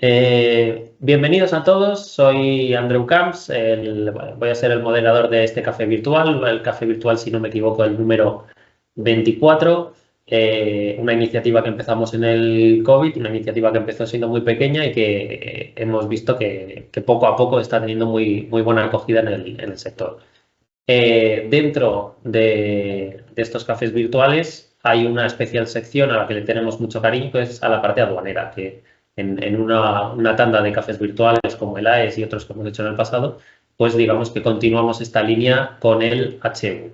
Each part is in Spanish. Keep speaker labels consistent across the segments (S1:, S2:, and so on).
S1: Bienvenidos a todos, soy Andreu Camps, voy a ser el moderador de este café virtual, el café virtual, si no me equivoco, el número 24, una iniciativa que empezamos en el COVID, una iniciativa que empezó siendo muy pequeña y que hemos visto que poco a poco está teniendo muy buena acogida en el sector. Dentro de estos cafés virtuales hay una especial sección a la que le tenemos mucho cariño, que es a la parte aduanera, que en una tanda de cafés virtuales como el AES y otros que hemos hecho en el pasado, pues digamos que continuamos esta línea con el H1.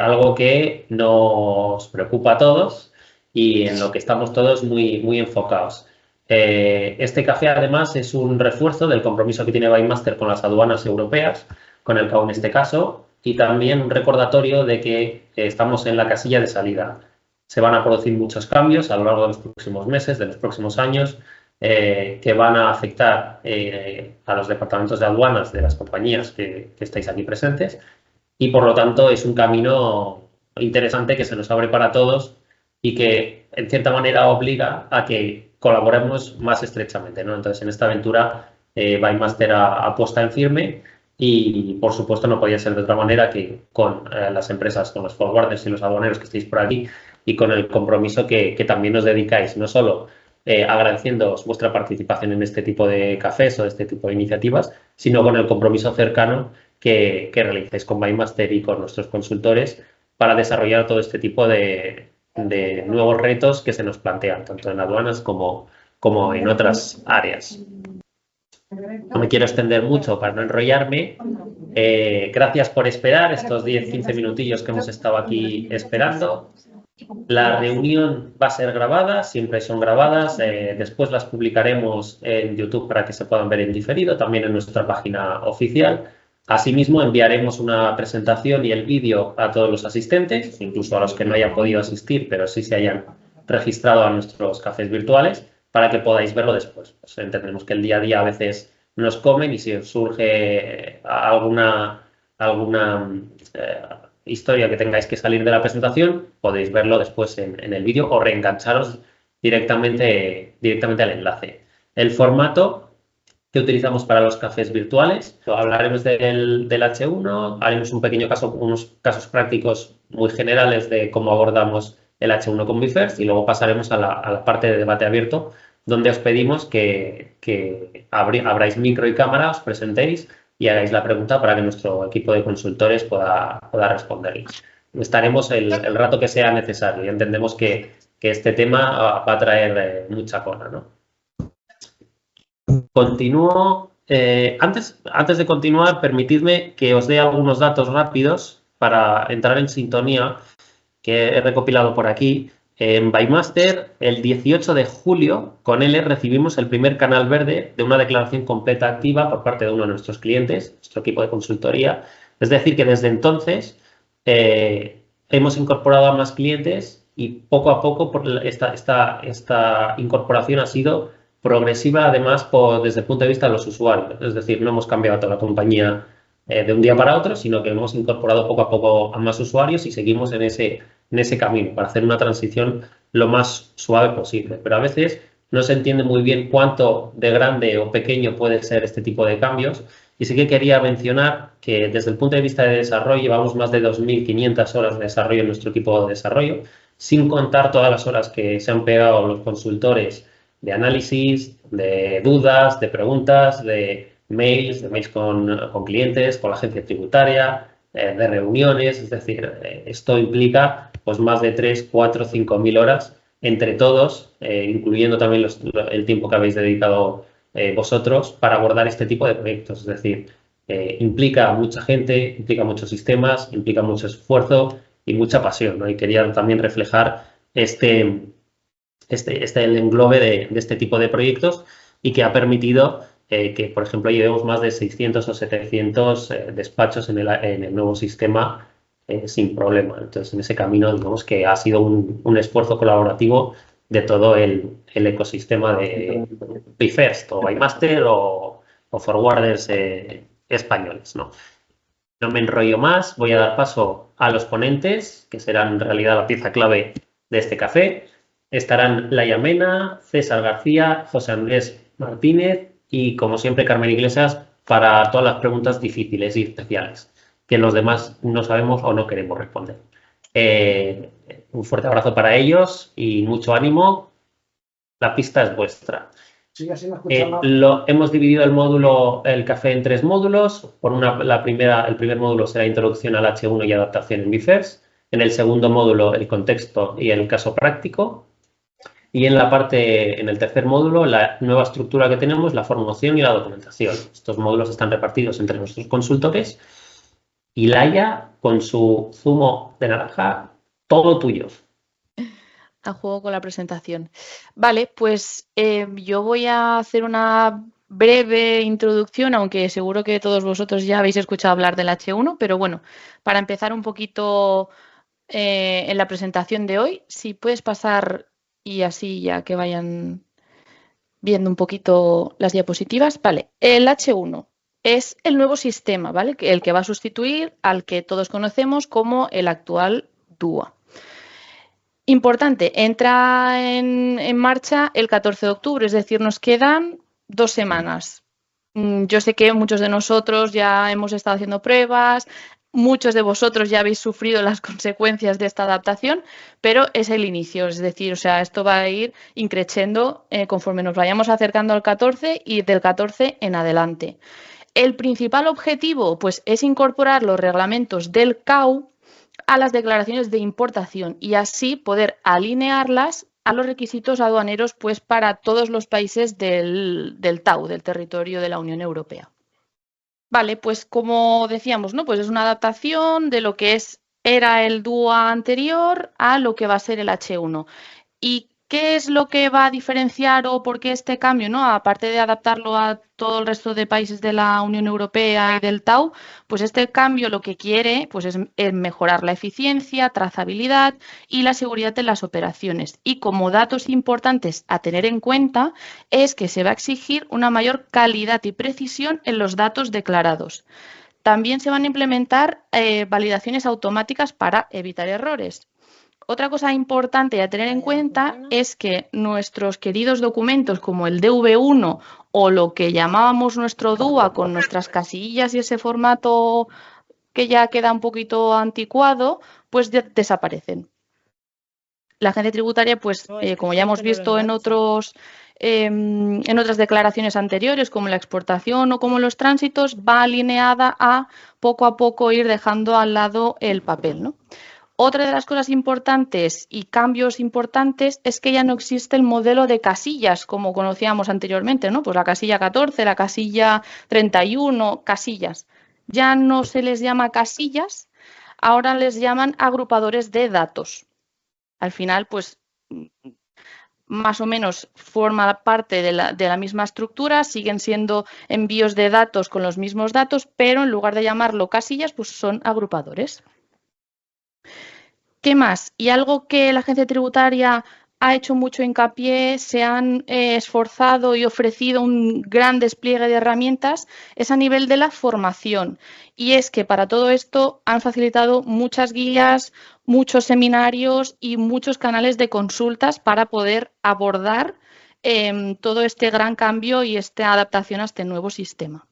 S1: Algo que nos preocupa a todos y en lo que estamos todos muy enfocados. Este café además es un refuerzo del compromiso que tiene Bymaster con las aduanas europeas, con el CAO en este caso, y también un recordatorio de que estamos en la casilla de salida. Se van a producir muchos cambios a lo largo de los próximos meses, de los próximos años, que van a afectar a los departamentos de aduanas de las compañías que estáis aquí presentes, y por lo tanto es un camino interesante que se nos abre para todos y que en cierta manera obliga a que colaboremos más estrechamente, ¿no? Entonces en esta aventura Bymaster apuesta en firme y por supuesto no podía ser de otra manera que con las empresas, con los forwarders y los aduaneros que estéis por aquí y con el compromiso que también nos dedicáis, no solo agradeciéndoos vuestra participación en este tipo de cafés o de este tipo de iniciativas, sino con el compromiso cercano que realizáis con Bymaster y con nuestros consultores para desarrollar todo este tipo de nuevos retos que se nos plantean, tanto en aduanas como en otras áreas. No me quiero extender mucho para no enrollarme. Gracias por esperar estos 10-15 minutillos que hemos estado aquí esperando. La reunión va a ser grabada, siempre son grabadas. Después las publicaremos en YouTube para que se puedan ver en diferido, también en nuestra página oficial. Asimismo, enviaremos una presentación y el vídeo a todos los asistentes, incluso a los que no hayan podido asistir, pero sí se hayan registrado a nuestros cafés virtuales, para que podáis verlo después. Pues entendemos que el día a día a veces nos comen y si os surge alguna historia que tengáis que salir de la presentación, podéis verlo después en el vídeo o reengancharos directamente al enlace. El formato que utilizamos para los cafés virtuales, hablaremos del H1, haremos un pequeño caso, unos casos prácticos muy generales de cómo abordamos el H1 con BeFirst y luego pasaremos a la parte de debate abierto, donde os pedimos que abráis micro y cámara, os presentéis y hagáis la pregunta para que nuestro equipo de consultores pueda responderles. Estaremos el rato que sea necesario y entendemos que este tema va a traer mucha cola, ¿no? Continúo. Antes de continuar, permitidme que os dé algunos datos rápidos para entrar en sintonía que he recopilado por aquí. En Bymaster, el 18 de julio, con él recibimos el primer canal verde de una declaración completa activa por parte de uno de nuestros clientes, nuestro equipo de consultoría. Es decir, que desde entonces hemos incorporado a más clientes y poco a poco esta incorporación ha sido progresiva, además, desde el punto de vista de los usuarios. Es decir, no hemos cambiado toda la compañía de un día para otro, sino que hemos incorporado poco a poco a más usuarios y seguimos en ese camino para hacer una transición lo más suave posible. Pero a veces no se entiende muy bien cuánto de grande o pequeño puede ser este tipo de cambios. Y sí que quería mencionar que desde el punto de vista de desarrollo llevamos más de 2.500 horas de desarrollo en nuestro equipo de desarrollo, sin contar todas las horas que se han pegado los consultores de análisis, de dudas, de preguntas, de mails con clientes, con la agencia tributaria, de reuniones. Es decir, esto implica pues más de 3, 4, 5.000 horas entre todos, incluyendo también el tiempo que habéis dedicado vosotros para abordar este tipo de proyectos. Es decir, implica mucha gente, implica muchos sistemas, implica mucho esfuerzo y mucha pasión, ¿no? Y quería también reflejar el englobe de este tipo de proyectos y que ha permitido que, por ejemplo, llevemos más de 600 o 700 despachos en el nuevo sistema sin problema. Entonces, en ese camino, digamos que ha sido un esfuerzo colaborativo de todo el ecosistema de BeFirst o Bymaster o forwarders españoles, ¿no? No me enrollo más, voy a dar paso a los ponentes, que serán en realidad la pieza clave de este café. Estarán Laia Mena, César García, José Andrés Martínez y, como siempre, Carmen Iglesias para todas las preguntas difíciles y especiales que los demás no sabemos o no queremos responder. Un fuerte abrazo para ellos y mucho ánimo. La pista es vuestra.
S2: Sí, así me escuchamos.
S1: Hemos dividido el café en 3 módulos. El primer módulo será introducción al H1 y adaptación en BIFERS. En el segundo módulo, el contexto y el caso práctico. Y en el tercer módulo, la nueva estructura que tenemos, la formación y la documentación. Estos módulos están repartidos entre nuestros consultores. Y Laia, con su zumo de naranja, todo tuyo.
S3: A juego con la presentación. Vale, pues yo voy a hacer una breve introducción, aunque seguro que todos vosotros ya habéis escuchado hablar del H1, pero bueno, para empezar un poquito en la presentación de hoy, si puedes pasar y así ya que vayan viendo un poquito las diapositivas. Vale, el H1 es el nuevo sistema, ¿vale? El que va a sustituir al que todos conocemos como el actual DUA. Importante, entra en marcha el 14 de octubre, es decir, nos quedan 2 semanas. Yo sé que muchos de nosotros ya hemos estado haciendo pruebas, muchos de vosotros ya habéis sufrido las consecuencias de esta adaptación, pero es el inicio, es decir, o sea, esto va a ir increciendo conforme nos vayamos acercando al 14 y del 14 en adelante. El principal objetivo, pues, es incorporar los reglamentos del CAU a las declaraciones de importación y así poder alinearlas a los requisitos aduaneros pues para todos los países del TAU, del territorio de la Unión Europea. Vale, pues como decíamos, ¿no? Pues es una adaptación de lo que era el DUA anterior a lo que va a ser el H1. ¿Y qué es lo que va a diferenciar o por qué este cambio, ¿no? Aparte de adaptarlo a todo el resto de países de la Unión Europea y del TAU, pues este cambio lo que quiere pues es mejorar la eficiencia, trazabilidad y la seguridad de las operaciones. Y como datos importantes a tener en cuenta es que se va a exigir una mayor calidad y precisión en los datos declarados. También se van a implementar validaciones automáticas para evitar errores. Otra cosa importante a tener en cuenta es que nuestros queridos documentos como el DV1 o lo que llamábamos nuestro DUA con nuestras casillas y ese formato que ya queda un poquito anticuado, pues desaparecen. La agencia tributaria, pues como ya hemos visto en otras declaraciones anteriores, como la exportación o como los tránsitos, va alineada a poco ir dejando al lado el papel, ¿no? Otra de las cosas importantes y cambios importantes es que ya no existe el modelo de casillas como conocíamos anteriormente, ¿no? Pues la casilla 14, la casilla 31, casillas. Ya no se les llama casillas, ahora les llaman agrupadores de datos. Al final, pues más o menos forma parte de la misma estructura, siguen siendo envíos de datos con los mismos datos, pero en lugar de llamarlo casillas, pues son agrupadores. ¿Qué más? Y algo que la agencia tributaria ha hecho mucho hincapié, se han esforzado y ofrecido un gran despliegue de herramientas, es a nivel de la formación. Y es que para todo esto han facilitado muchas guías, muchos seminarios y muchos canales de consultas para poder abordar todo este gran cambio y esta adaptación a este nuevo sistema.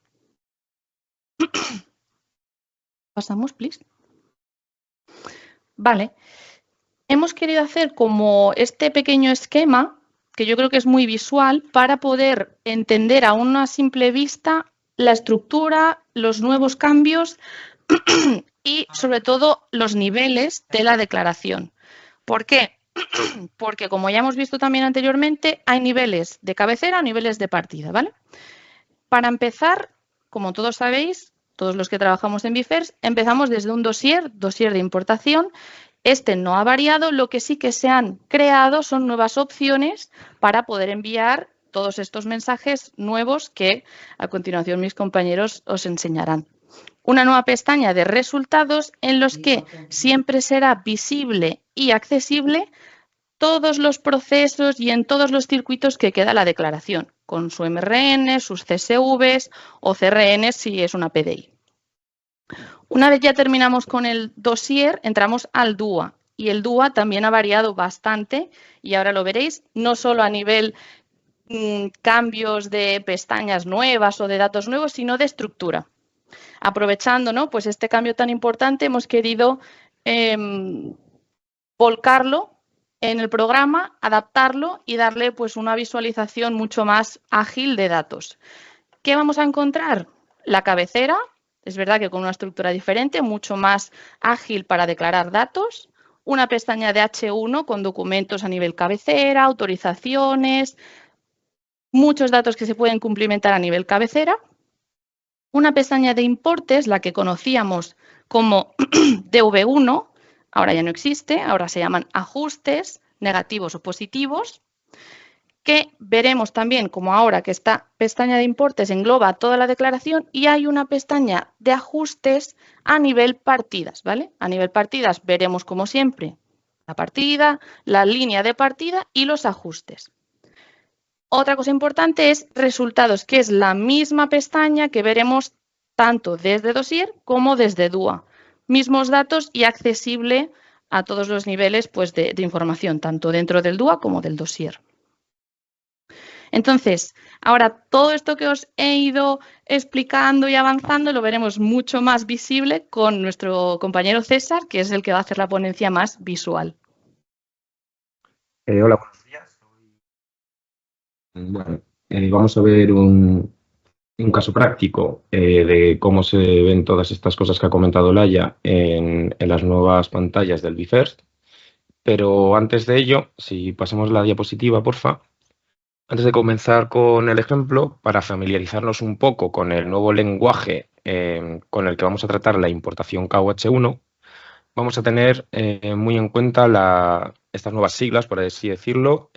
S3: Pasamos, please. Vale. Hemos querido hacer como este pequeño esquema, que yo creo que es muy visual, para poder entender a una simple vista la estructura, los nuevos cambios y, sobre todo, los niveles de la declaración. ¿Por qué? Porque, como ya hemos visto también anteriormente, hay niveles de cabecera o niveles de partida, ¿vale? Para empezar, como todos sabéis, todos los que trabajamos en BIFERS, empezamos desde un dossier de importación. Este no ha variado, lo que sí que se han creado son nuevas opciones para poder enviar todos estos mensajes nuevos que a continuación mis compañeros os enseñarán. Una nueva pestaña de resultados en los que siempre será visible y accesible todos los procesos y en todos los circuitos que queda la declaración, con su MRN, sus CSVs o CRN si es una PDI. Una vez ya terminamos con el dossier, entramos al DUA. Y el DUA también ha variado bastante y ahora lo veréis, no solo a nivel cambios de pestañas nuevas o de datos nuevos, sino de estructura. Aprovechando, ¿no?, pues este cambio tan importante, hemos querido volcarlo en el programa, adaptarlo y darle pues una visualización mucho más ágil de datos. ¿Qué vamos a encontrar? La cabecera, es verdad que con una estructura diferente, mucho más ágil para declarar datos. Una pestaña de H1 con documentos a nivel cabecera, autorizaciones, muchos datos que se pueden cumplimentar a nivel cabecera. Una pestaña de importes, la que conocíamos como DV1, ahora ya no existe, ahora se llaman ajustes negativos o positivos, que veremos también como ahora que esta pestaña de importes engloba toda la declaración y hay una pestaña de ajustes a nivel partidas, ¿vale? A nivel partidas veremos como siempre la partida, la línea de partida y los ajustes. Otra cosa importante es resultados, que es la misma pestaña que veremos tanto desde dossier como desde DUA. Mismos datos y accesible a todos los niveles pues, de información, tanto dentro del DUA como del dossier. Entonces, ahora todo esto que os he ido explicando y avanzando lo veremos mucho más visible con nuestro compañero César, que es el que va a hacer la ponencia más visual.
S4: Hola, buenos días. Bueno, vamos a ver un caso práctico de cómo se ven todas estas cosas que ha comentado Laia en las nuevas pantallas del BeFirst. Pero antes de ello, si pasamos la diapositiva, porfa. Antes de comenzar con el ejemplo, para familiarizarnos un poco con el nuevo lenguaje con el que vamos a tratar la importación KUH1, vamos a tener muy en cuenta estas nuevas siglas, por así decirlo,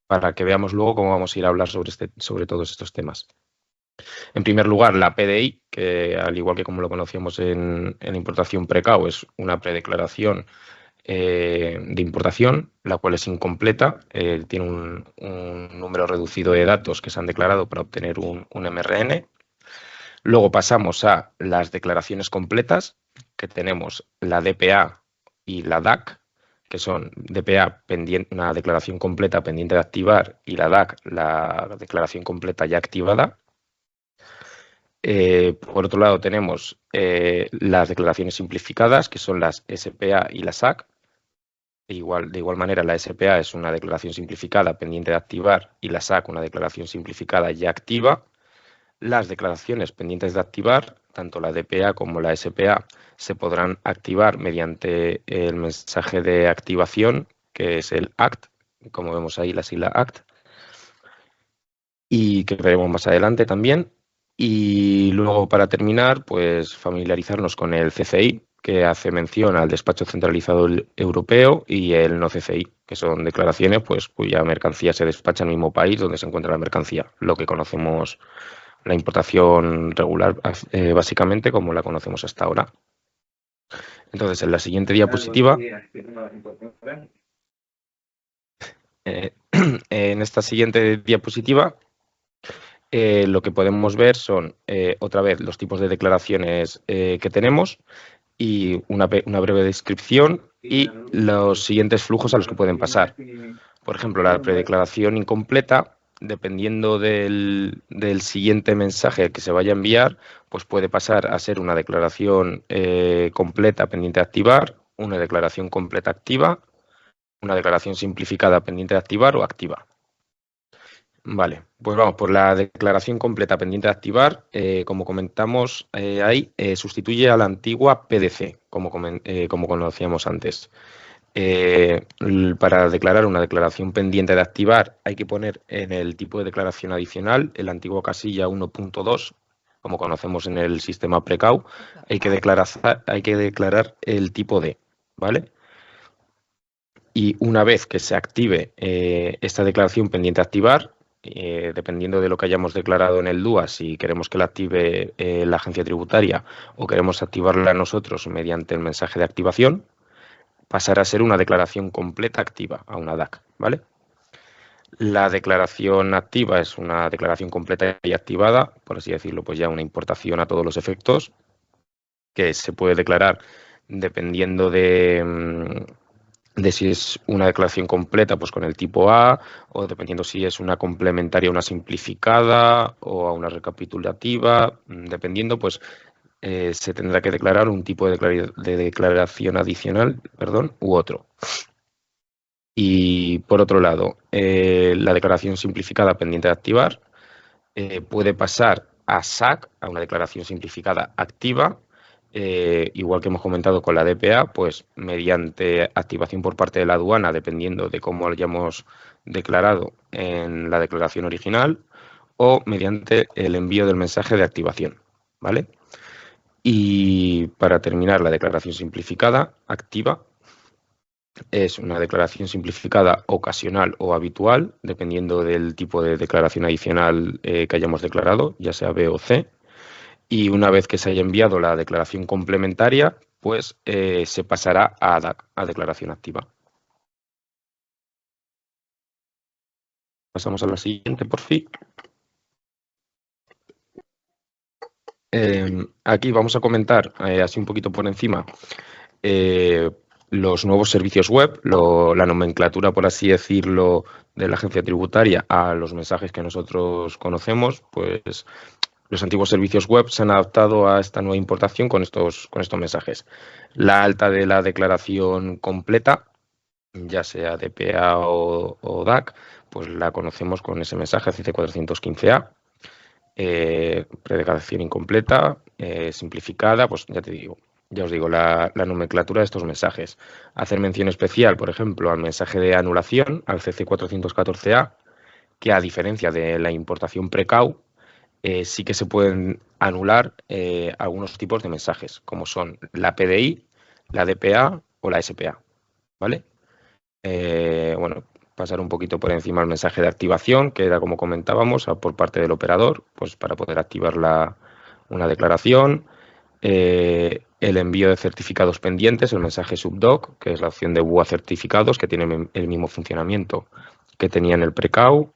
S4: para que veamos luego cómo vamos a ir a hablar sobre todos estos temas. En primer lugar, la PDI, que al igual que como lo conocíamos en importación pre-KU, es una predeclaración de importación, la cual es incompleta, tiene un número reducido de datos que se han declarado para obtener un MRN. Luego pasamos a las declaraciones completas, que tenemos la DPA y la DAC, que son DPA, una declaración completa pendiente de activar, y la DAC, la declaración completa ya activada. Por otro lado tenemos las declaraciones simplificadas, que son las SPA y la SAC. De igual manera, la SPA es una declaración simplificada pendiente de activar y la SAC una declaración simplificada ya activa. Las declaraciones pendientes de activar, tanto la DPA como la SPA, se podrán activar mediante el mensaje de activación, que es el ACT, como vemos ahí la sigla ACT, y que veremos más adelante también. Y luego, para terminar, pues familiarizarnos con el CCI, que hace mención al despacho centralizado europeo, y el no CCI, que son declaraciones pues cuya mercancía se despacha en el mismo país donde se encuentra la mercancía, lo que conocemos la importación regular, básicamente como la conocemos hasta ahora. Entonces, en la siguiente diapositiva, en esta siguiente diapositiva, lo que podemos ver son, otra vez, los tipos de declaraciones que tenemos y una breve descripción y los siguientes flujos a los que pueden pasar. Por ejemplo, la predeclaración incompleta, dependiendo del siguiente mensaje que se vaya a enviar, pues puede pasar a ser una declaración completa pendiente de activar, una declaración completa activa, una declaración simplificada pendiente de activar o activa. Vale, pues vamos por la declaración completa pendiente de activar. Como comentamos ahí, sustituye a la antigua PDC, como conocíamos antes. Para declarar una declaración pendiente de activar hay que poner en el tipo de declaración adicional el antiguo casilla 1.2, como conocemos en el sistema pre-KU, hay que declarar el tipo D, ¿vale? Y una vez que se active esta declaración pendiente de activar, dependiendo de lo que hayamos declarado en el DUA, si queremos que la active la agencia tributaria o queremos activarla nosotros mediante el mensaje de activación, pasará a ser una declaración completa activa, a una DAC, ¿vale? La declaración activa es una declaración completa y activada, por así decirlo, pues ya una importación a todos los efectos, que se puede declarar dependiendo de de si es una declaración completa, pues con el tipo A, o dependiendo si es una complementaria a una simplificada o a una recapitulativa, dependiendo, pues se tendrá que declarar un tipo de declaración adicional, perdón, u otro. Y por otro lado, la declaración simplificada pendiente de activar puede pasar a SAC, a una declaración simplificada activa, igual que hemos comentado con la DPA, pues mediante activación por parte de la aduana, dependiendo de cómo hayamos declarado en la declaración original, o mediante el envío del mensaje de activación, ¿vale? Y para terminar, la declaración simplificada activa es una declaración simplificada ocasional o habitual, dependiendo del tipo de declaración adicional que hayamos declarado, ya sea B o C. Y una vez que se haya enviado la declaración complementaria, pues se pasará a DAC, a declaración activa. Pasamos a la siguiente, por fin. Aquí vamos a comentar, así un poquito por encima, los nuevos servicios web, la nomenclatura, por así decirlo, de la agencia tributaria a los mensajes que nosotros conocemos, pues los antiguos servicios web se han adaptado a esta nueva importación con estos mensajes. La alta de la declaración completa, ya sea DPA o DAC, pues la conocemos con ese mensaje CC415A. Predeclaración incompleta, simplificada, pues ya os digo, la nomenclatura de estos mensajes. Hacer mención especial, por ejemplo, al mensaje de anulación, al CC414A, que a diferencia de la importación precau, sí que se pueden anular algunos tipos de mensajes, como son la PDI, la DPA o la SPA, ¿vale? Bueno, pasar un poquito por encima el mensaje de activación, que era como comentábamos, por parte del operador, pues para poder activar una declaración. El envío de certificados pendientes, el mensaje subdoc, que es la opción de BUA certificados, que tiene el mismo funcionamiento que tenía en el precau.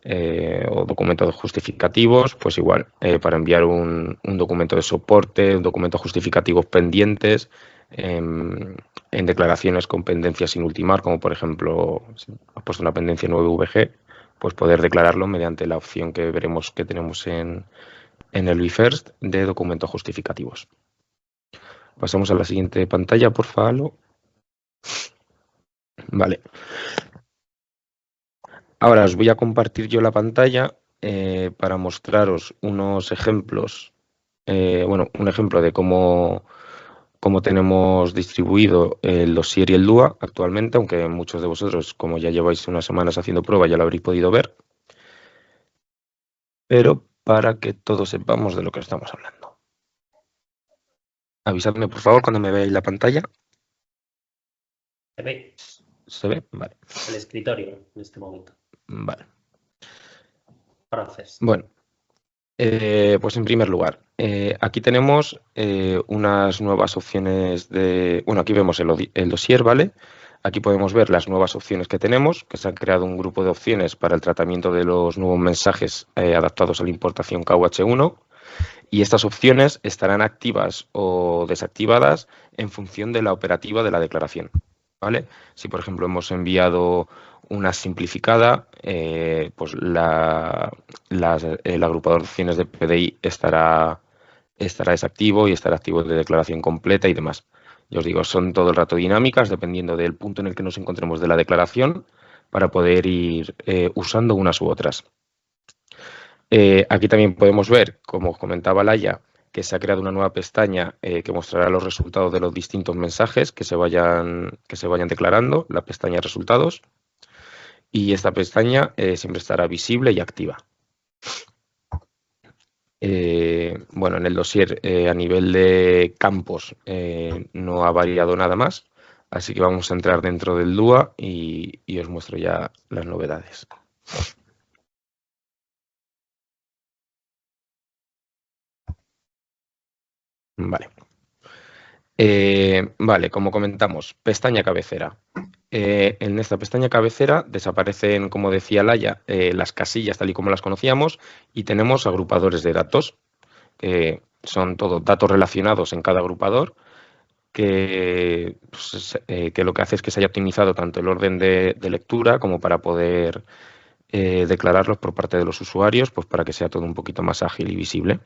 S4: O documentos justificativos, pues igual, para enviar un documento de soporte, un documento justificativos pendientes, en declaraciones con pendencias sin ultimar, como por ejemplo, si has puesto una pendencia 9VG, pues poder declararlo mediante la opción que veremos que tenemos en el BIFIRST de documentos justificativos. Pasamos a la siguiente pantalla, por favor. Vale. Ahora os voy a compartir yo la pantalla para mostraros unos ejemplos, un ejemplo de cómo tenemos distribuido el dossier y el DUA actualmente, aunque muchos de vosotros, como ya lleváis unas semanas haciendo prueba, ya lo habréis podido ver, pero para que todos sepamos de lo que estamos hablando. Avisadme, por favor, cuando me veáis la pantalla.
S1: ¿Se ve?
S4: ¿Se ve? Vale.
S1: El escritorio en este momento.
S4: Vale.
S1: Francés.
S4: Bueno, pues en primer lugar, aquí tenemos unas nuevas opciones de... Bueno, aquí vemos el dossier, ¿vale? Aquí podemos ver las nuevas opciones que tenemos, que se han creado un grupo de opciones para el tratamiento de los nuevos mensajes adaptados a la importación KUH1, y estas opciones estarán activas o desactivadas en función de la operativa de la declaración, ¿vale? Si, por ejemplo, hemos enviado una simplificada, pues el agrupador de opciones de PDI estará desactivo y estará activo de declaración completa y demás. Yo os digo, son todo el rato dinámicas dependiendo del punto en el que nos encontremos de la declaración para poder ir usando unas u otras. Aquí también podemos ver, como comentaba Laia, que se ha creado una nueva pestaña que mostrará los resultados de los distintos mensajes que se vayan declarando, la pestaña resultados. Y esta pestaña siempre estará visible y activa. Bueno, en el dossier a nivel de campos no ha variado nada más, así que vamos a entrar dentro del DUA y os muestro ya las novedades. Vale. Vale, como comentamos, pestaña cabecera. En esta pestaña cabecera desaparecen, como decía Laia, las casillas tal y como las conocíamos y tenemos agrupadores de datos, que son todos datos relacionados en cada agrupador que lo que hace es que se haya optimizado tanto el orden de lectura como para poder declararlos por parte de los usuarios, pues para que sea todo un poquito más ágil y visible.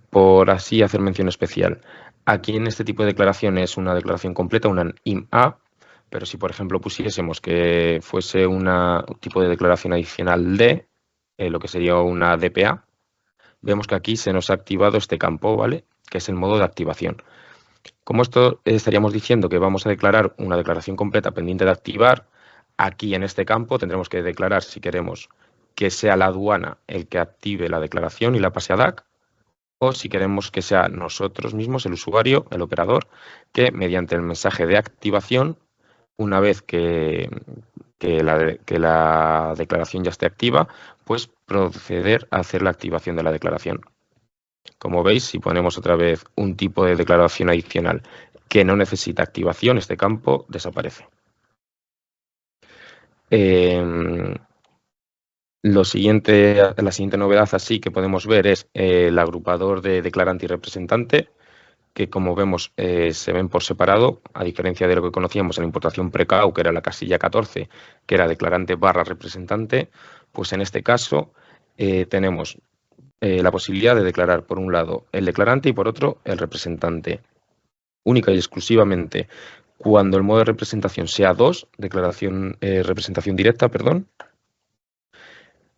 S4: Por así hacer mención especial, aquí en este tipo de declaración es una declaración completa, una IMA, pero si por ejemplo pusiésemos que fuese un tipo de declaración adicional de lo que sería una DPA, vemos que aquí se nos ha activado este campo, ¿vale? Que es el modo de activación. Como esto estaríamos diciendo que vamos a declarar una declaración completa pendiente de activar, aquí en este campo tendremos que declarar si queremos que sea la aduana el que active la declaración y la pase a DAC, o si queremos que sea nosotros mismos, el usuario, el operador, que mediante el mensaje de activación, una vez que la declaración ya esté activa, pues proceder a hacer la activación de la declaración. Como veis, si ponemos otra vez un tipo de declaración adicional que no necesita activación, este campo desaparece. La siguiente novedad así que podemos ver es el agrupador de declarante y representante, que como vemos se ven por separado, a diferencia de lo que conocíamos en la importación pre-CAU, que era la casilla 14, que era declarante barra representante, pues en este caso tenemos la posibilidad de declarar por un lado el declarante y por otro el representante. Única y exclusivamente cuando el modo de representación sea 2, representación directa, perdón,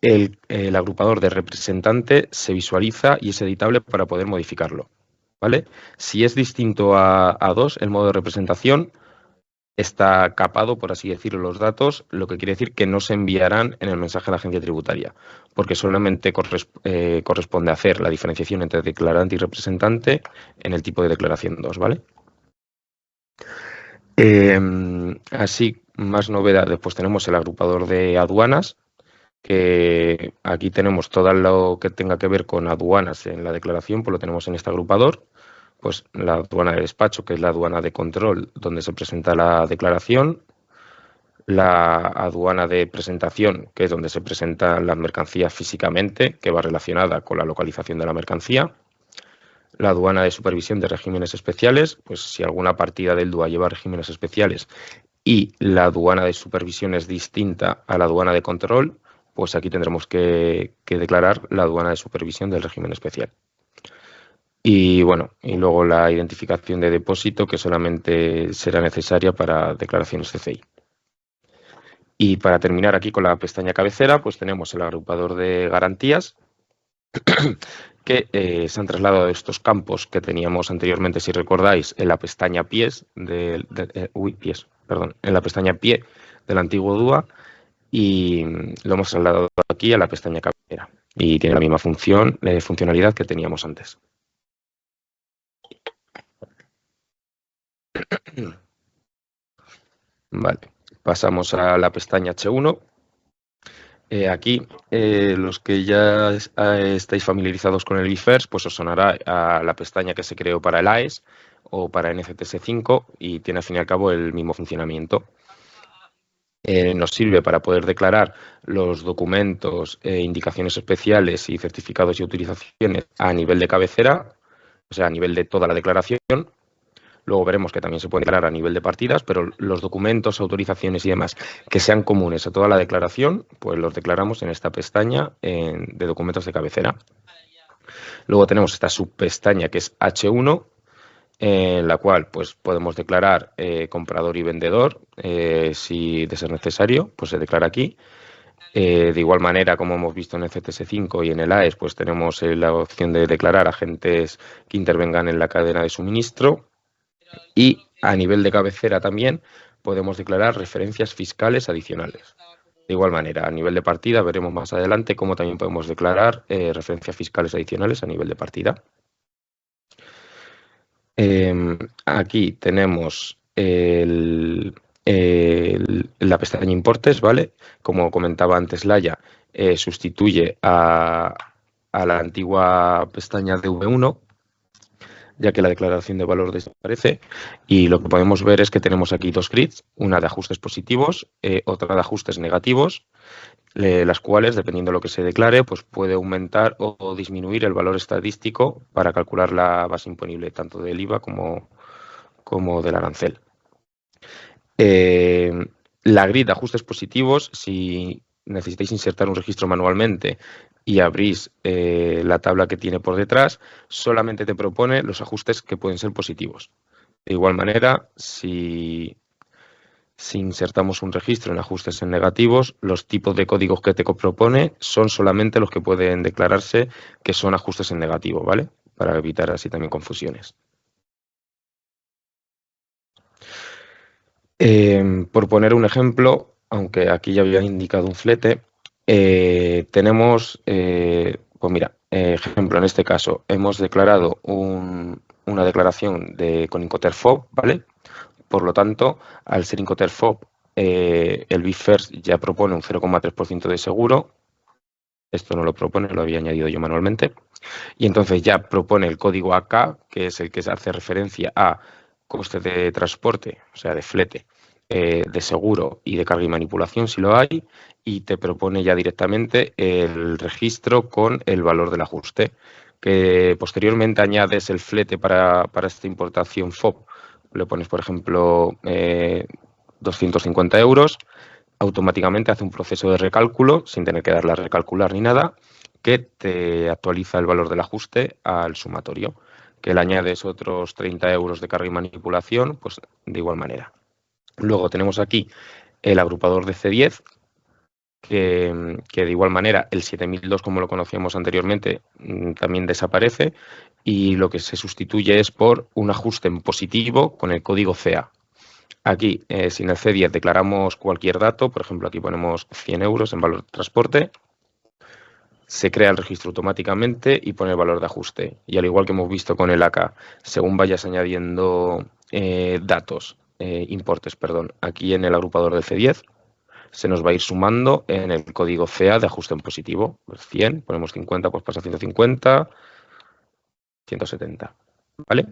S4: el agrupador de representante se visualiza y es editable para poder modificarlo, ¿vale? Si es distinto a 2, el modo de representación está capado, por así decirlo, los datos, lo que quiere decir que no se enviarán en el mensaje a la agencia tributaria, porque solamente corresponde hacer la diferenciación entre declarante y representante en el tipo de declaración 2, ¿vale? Así, más novedades, pues tenemos el agrupador de aduanas, que aquí tenemos todo lo que tenga que ver con aduanas en la declaración, pues lo tenemos en este agrupador. Pues la aduana de despacho, que es la aduana de control, donde se presenta la declaración, la aduana de presentación, que es donde se presentan las mercancías físicamente, que va relacionada con la localización de la mercancía, la aduana de supervisión de regímenes especiales, pues si alguna partida del DUA lleva regímenes especiales y la aduana de supervisión es distinta a la aduana de control, pues aquí tendremos que declarar la aduana de supervisión del régimen especial. Y bueno, y luego la identificación de depósito, que solamente será necesaria para declaraciones CCI. Y para terminar aquí con la pestaña cabecera, pues tenemos el agrupador de garantías, que se han trasladado estos campos que teníamos anteriormente, si recordáis, en la pestaña pies, en la pestaña pie del antiguo DUA, y lo hemos trasladado aquí a la pestaña cabecera. Y tiene la misma funcionalidad que teníamos antes. Vale, pasamos a la pestaña H1. Aquí, los que ya estáis familiarizados con el BIFERS, pues os sonará a la pestaña que se creó para el AES o para NCTS5 y tiene al fin y al cabo el mismo funcionamiento. Nos sirve para poder declarar los documentos, indicaciones especiales y certificados y autorizaciones a nivel de cabecera, o sea, a nivel de toda la declaración. Luego veremos que también se puede declarar a nivel de partidas, pero los documentos, autorizaciones y demás que sean comunes a toda la declaración, pues los declaramos en esta pestaña de documentos de cabecera. Luego tenemos esta subpestaña que es H1, en la cual pues podemos declarar comprador y vendedor, si de ser necesario, pues se declara aquí. De igual manera, como hemos visto en el CTS5 y en el AES, pues tenemos la opción de declarar agentes que intervengan en la cadena de suministro. Y a nivel de cabecera también podemos declarar referencias fiscales adicionales. De igual manera, a nivel de partida veremos más adelante cómo también podemos declarar referencias fiscales adicionales a nivel de partida. Aquí tenemos la pestaña importes, ¿vale? Como comentaba antes Laia, sustituye a la antigua pestaña de V1. ya que la declaración de valor desaparece. Y lo que podemos ver es que tenemos aquí dos grids, una de ajustes positivos, otra de ajustes negativos, las cuales, dependiendo de lo que se declare, pues puede aumentar o disminuir el valor estadístico para calcular la base imponible tanto del IVA como del arancel. La grid de ajustes positivos, si necesitáis insertar un registro manualmente y abrís la tabla que tiene por detrás, solamente te propone los ajustes que pueden ser positivos. De igual manera, si insertamos un registro en ajustes en negativos, los tipos de códigos que te propone son solamente los que pueden declararse que son ajustes en negativo, ¿vale? Para evitar así también confusiones. Por poner un ejemplo, aunque aquí ya había indicado un flete, tenemos, pues mira, ejemplo, en este caso hemos declarado una declaración con Incoterm FOB, ¿vale? Por lo tanto, al ser Incoterm FOB, el BIFERST ya propone un 0,3% de seguro. Esto no lo propone, lo había añadido yo manualmente. Y entonces ya propone el código AK, que es el que hace referencia a coste de transporte, o sea, de flete, de seguro y de carga y manipulación, si lo hay, y te propone ya directamente el registro con el valor del ajuste, que posteriormente añades el flete para esta importación FOB. Le pones, por ejemplo, 250 €, automáticamente hace un proceso de recálculo, sin tener que darle a recalcular ni nada, que te actualiza el valor del ajuste al sumatorio, que le añades otros 30 € de carga y manipulación, pues de igual manera. Luego tenemos aquí el agrupador de C10, que de igual manera el 7002, como lo conocíamos anteriormente, también desaparece, y lo que se sustituye es por un ajuste en positivo con el código CA. Aquí, si en el C10 declaramos cualquier dato, por ejemplo, aquí ponemos 100 € en valor de transporte, se crea el registro automáticamente y pone el valor de ajuste. Y al igual que hemos visto con el AK, según vayas añadiendo importes, aquí en el agrupador del C10, se nos va a ir sumando en el código CA de ajuste en positivo. Pues 100, ponemos 50, pues pasa a 150, 170, ¿vale?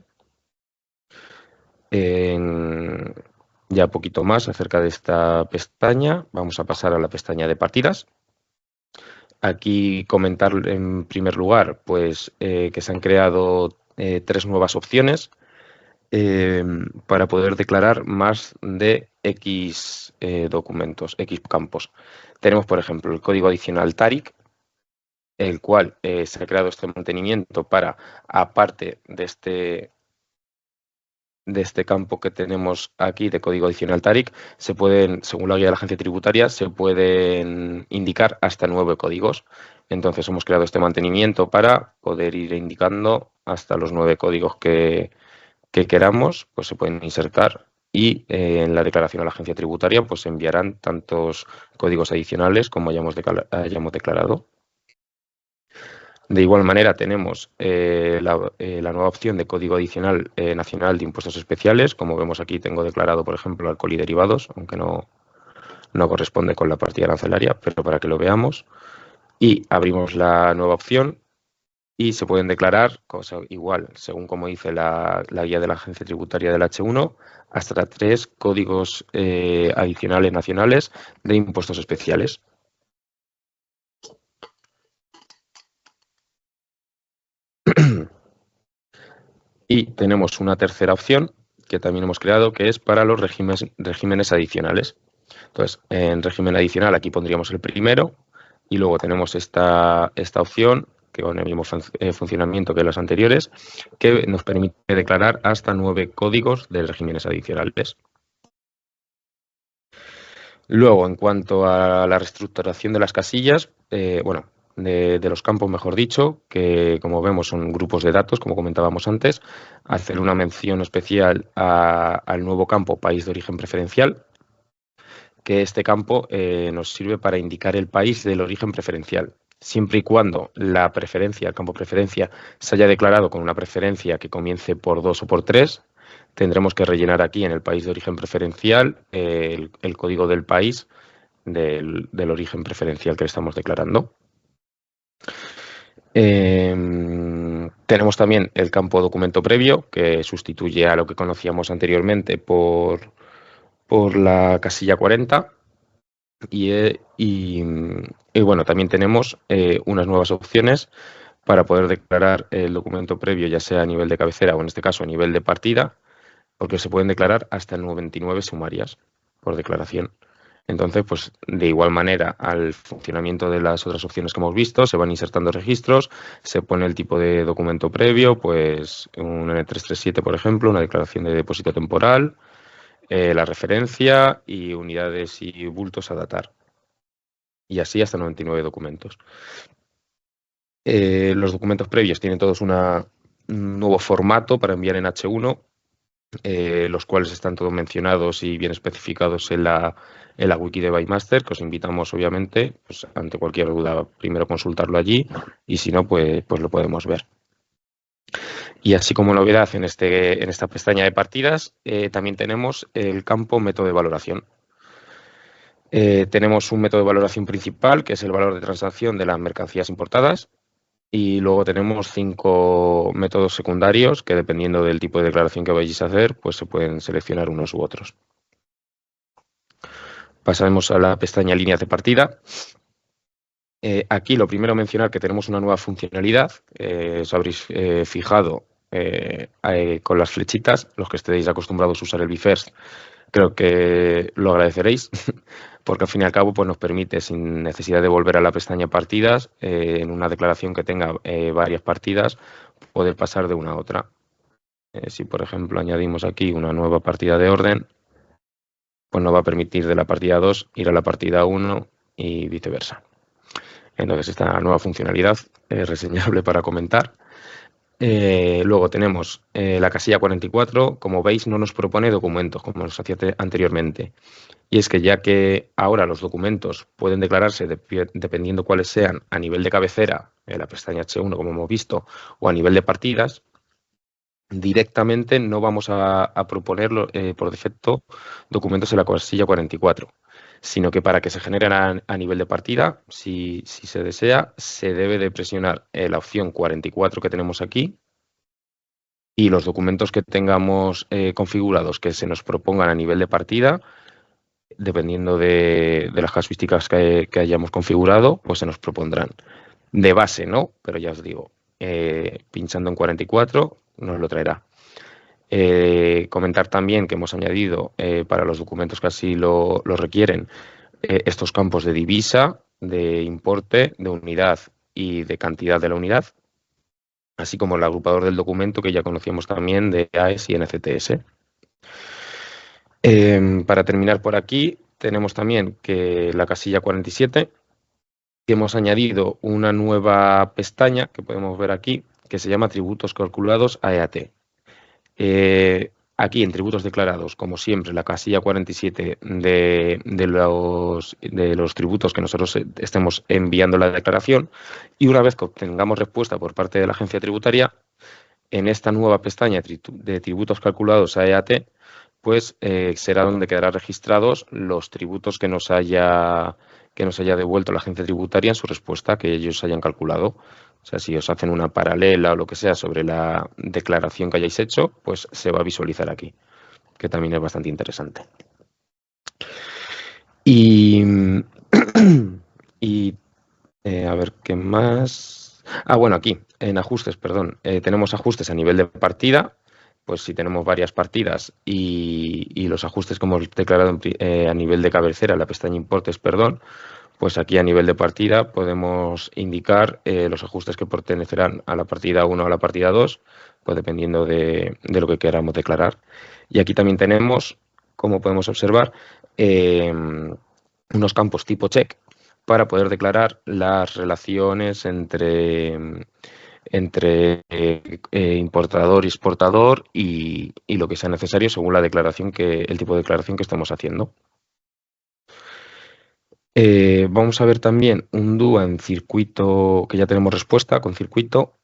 S4: Ya poquito más acerca de esta pestaña, vamos a pasar a la pestaña de partidas. Aquí comentar en primer lugar pues, que se han creado 3 nuevas opciones para poder declarar más de X documentos, X campos. Tenemos, por ejemplo, el código adicional TARIC, el cual se ha creado este mantenimiento para, aparte de este campo que tenemos aquí de código adicional TARIC, se pueden, según la guía de la agencia tributaria, se pueden indicar hasta 9 códigos. Entonces hemos creado este mantenimiento para poder ir indicando hasta los 9 códigos que queramos, pues se pueden insertar, y en la declaración a la agencia tributaria pues se enviarán tantos códigos adicionales como hayamos declarado. De igual manera tenemos la nueva opción de código adicional nacional de impuestos especiales. Como vemos aquí tengo declarado, por ejemplo, alcohol y derivados, aunque no corresponde con la partida arancelaria, pero para que lo veamos. Y abrimos la nueva opción y se pueden declarar, igual, según como dice la guía de la agencia tributaria del H1, hasta 3 códigos adicionales nacionales de impuestos especiales. Y tenemos una tercera opción que también hemos creado, que es para los regímenes adicionales. Entonces, en régimen adicional aquí pondríamos el primero, y luego tenemos esta opción, que con el mismo funcionamiento que los anteriores, que nos permite declarar hasta 9 códigos de regímenes adicionales. Luego, en cuanto a la reestructuración de las casillas, de los campos, mejor dicho, que como vemos son grupos de datos, como comentábamos antes, hacer una mención especial al nuevo campo país de origen preferencial, que este campo nos sirve para indicar el país del origen preferencial, siempre y cuando la preferencia, el campo preferencia, se haya declarado con una preferencia que comience por 2 o por 3, tendremos que rellenar aquí en el país de origen preferencial el código del país del origen preferencial que le estamos declarando. Tenemos también el campo documento previo, que sustituye a lo que conocíamos anteriormente por la casilla 40. Y bueno, también tenemos unas nuevas opciones para poder declarar el documento previo, ya sea a nivel de cabecera o en este caso a nivel de partida, porque se pueden declarar hasta 99 sumarias por declaración. Entonces, pues de igual manera al funcionamiento de las otras opciones que hemos visto, se van insertando registros, se pone el tipo de documento previo, pues un N337, por ejemplo, una declaración de depósito temporal, la referencia y unidades y bultos a datar. Y así hasta 99 documentos. Los documentos previos tienen todos un nuevo formato para enviar en H1, los cuales están todos mencionados y bien especificados en la wiki de Bymaster, que os invitamos obviamente, pues, ante cualquier duda, primero consultarlo allí y si no, pues lo podemos ver. Y así como novedad en esta pestaña de partidas, también tenemos el campo método de valoración. Tenemos un método de valoración principal, que es el valor de transacción de las mercancías importadas, y luego tenemos 5 métodos secundarios que, dependiendo del tipo de declaración que vayáis a hacer, pues se pueden seleccionar unos u otros. Pasaremos a la pestaña líneas de partida. Aquí lo primero mencionar que tenemos una nueva funcionalidad. Os habréis fijado con las flechitas, los que estéis acostumbrados a usar el BeFirst, creo que lo agradeceréis, porque al fin y al cabo pues nos permite, sin necesidad de volver a la pestaña partidas, en una declaración que tenga varias partidas, poder pasar de una a otra. Si, por ejemplo, añadimos aquí una nueva partida de orden, pues nos va a permitir de la partida 2 ir a la partida 1 y viceversa. Entonces, esta nueva funcionalidad es reseñable para comentar. Luego tenemos la casilla 44, como veis no nos propone documentos como nos hacía anteriormente, y es que ya que ahora los documentos pueden declararse dependiendo cuáles sean a nivel de cabecera, en la pestaña H1 como hemos visto, o a nivel de partidas, directamente no vamos a proponer por defecto documentos en la casilla 44, sino que para que se generen a nivel de partida, si se desea, se debe de presionar la opción 44 que tenemos aquí, y los documentos que tengamos configurados que se nos propongan a nivel de partida, dependiendo de las casuísticas que hayamos configurado, pues se nos propondrán. De base no, pero ya os digo, pinchando en 44 nos lo traerá. Comentar también que hemos añadido para los documentos que así lo requieren estos campos de divisa, de importe, de unidad y de cantidad de la unidad, así como el agrupador del documento que ya conocíamos también de AES y NCTS. Para terminar por aquí, tenemos también que la casilla 47, que hemos añadido una nueva pestaña que podemos ver aquí, que se llama tributos calculados AEAT. Aquí en tributos declarados, como siempre, la casilla 47 de los tributos que nosotros estemos enviando la declaración, y una vez que obtengamos respuesta por parte de la agencia tributaria, en esta nueva pestaña de tributos calculados AEAT, pues será donde quedarán registrados los tributos que nos haya devuelto la agencia tributaria en su respuesta que ellos hayan calculado. O sea, si os hacen una paralela o lo que sea sobre la declaración que hayáis hecho, pues se va a visualizar aquí, que también es bastante interesante. Y a ver, ¿qué más? Bueno, aquí, en ajustes, perdón, tenemos ajustes a nivel de partida. Pues si tenemos varias partidas y los ajustes que hemos declarado a nivel de cabecera, la pestaña importes, perdón, pues aquí a nivel de partida podemos indicar los ajustes que pertenecerán a la partida 1 o a la partida 2, pues dependiendo de lo que queramos declarar. Y aquí también tenemos, como podemos observar, unos campos tipo check para poder declarar las relaciones entre importador y exportador y lo que sea necesario según la declaración el tipo de declaración que estemos haciendo. Vamos a ver también un DUA en circuito, que ya tenemos respuesta con circuito,